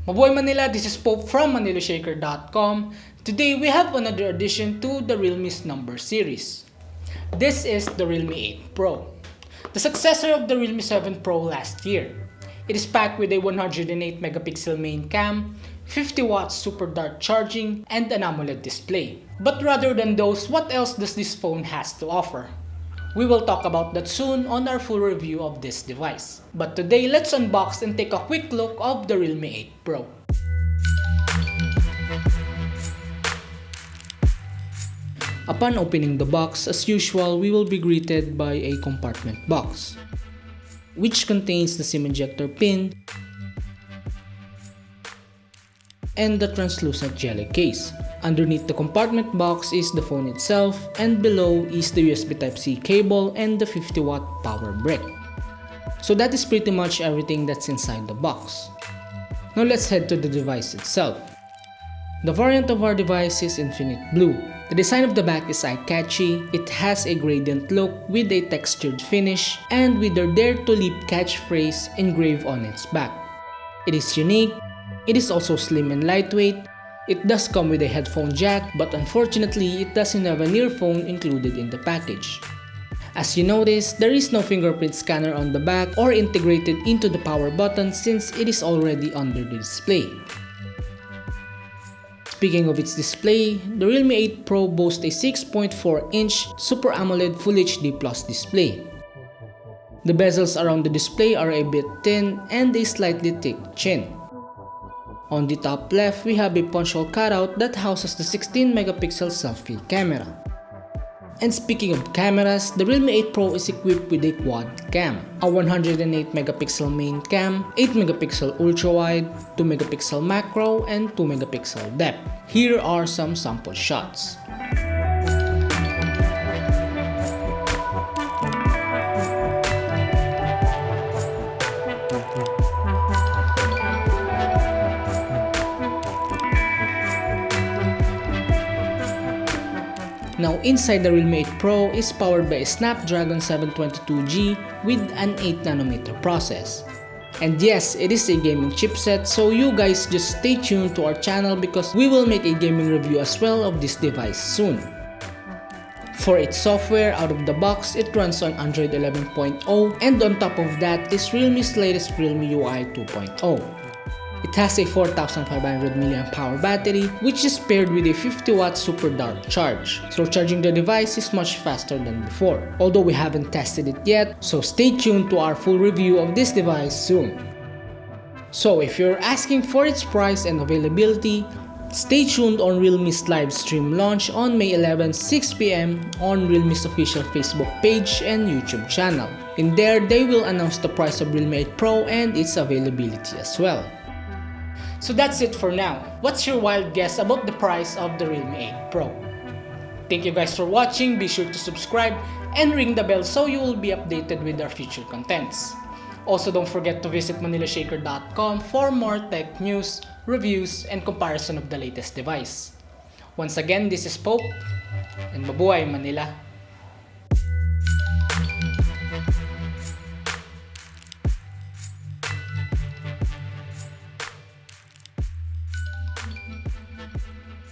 Mabuhay Manila, this is Pope from ManilaShaker.com. Today we have another addition to the Realme's number series. This is the Realme 8 Pro, the successor of the Realme 7 Pro last year. It is packed with a 108 megapixel main cam, 50 watts super dark charging, and an AMOLED display. But rather than those, what else does this phone has to offer? We will talk about that soon on our full review of this device. But today, let's unbox and take a quick look of the Realme 8 Pro. Upon opening the box, as usual, we will be greeted by a compartment box, which contains the SIM ejector pin and the translucent jelly case. Underneath the compartment box is the phone itself, and below is the USB Type-C cable and the 50-watt power brick. So that is pretty much everything that's inside the box. Now let's head to the device itself. The variant of our device is Infinite Blue. The design of the back is eye-catchy. It has a gradient look with a textured finish and with their Dare to Leap catchphrase engraved on its back. It is unique. It is also slim and lightweight. It does come with a headphone jack, but unfortunately it doesn't have an earphone included in the package. As you notice, there is no fingerprint scanner on the back or integrated into the power button since it is already under the display. Speaking of its display, the Realme 8 Pro boasts a 6.4-inch Super AMOLED Full HD Plus display. The bezels around the display are a bit thin and a slightly thick chin. On the top left, we have a punch-hole cutout that houses the 16-megapixel selfie camera. And speaking of cameras, the Realme 8 Pro is equipped with a quad cam, a 108-megapixel main cam, 8-megapixel ultra-wide, 2-megapixel macro, and 2-megapixel depth. Here are some sample shots. Now inside the Realme 8 Pro is powered by a Snapdragon 722G with an 8nm process. And yes, it is a gaming chipset, so you guys just stay tuned to our channel because we will make a gaming review as well of this device soon. For its software, out of the box, it runs on Android 11.0, and on top of that is Realme's latest Realme UI 2.0. It has a 4500 mAh battery, which is paired with a 50-watt super dark charge, so charging the device is much faster than before. Although we haven't tested it yet, so stay tuned to our full review of this device soon. So if you're asking for its price and availability, stay tuned on Realme's live stream launch on May 11, 6 PM on Realme's official Facebook page and YouTube channel. In there, they will announce the price of Realme 8 Pro and its availability as well. So that's it for now. What's your wild guess about the price of the Realme 8 Pro? Thank you guys for watching. Be sure to subscribe and ring the bell so you will be updated with our future contents. Also, don't forget to visit ManilaShaker.com for more tech news, reviews, and comparison of the latest device. Once again, this is Pope, and mabuhay Manila.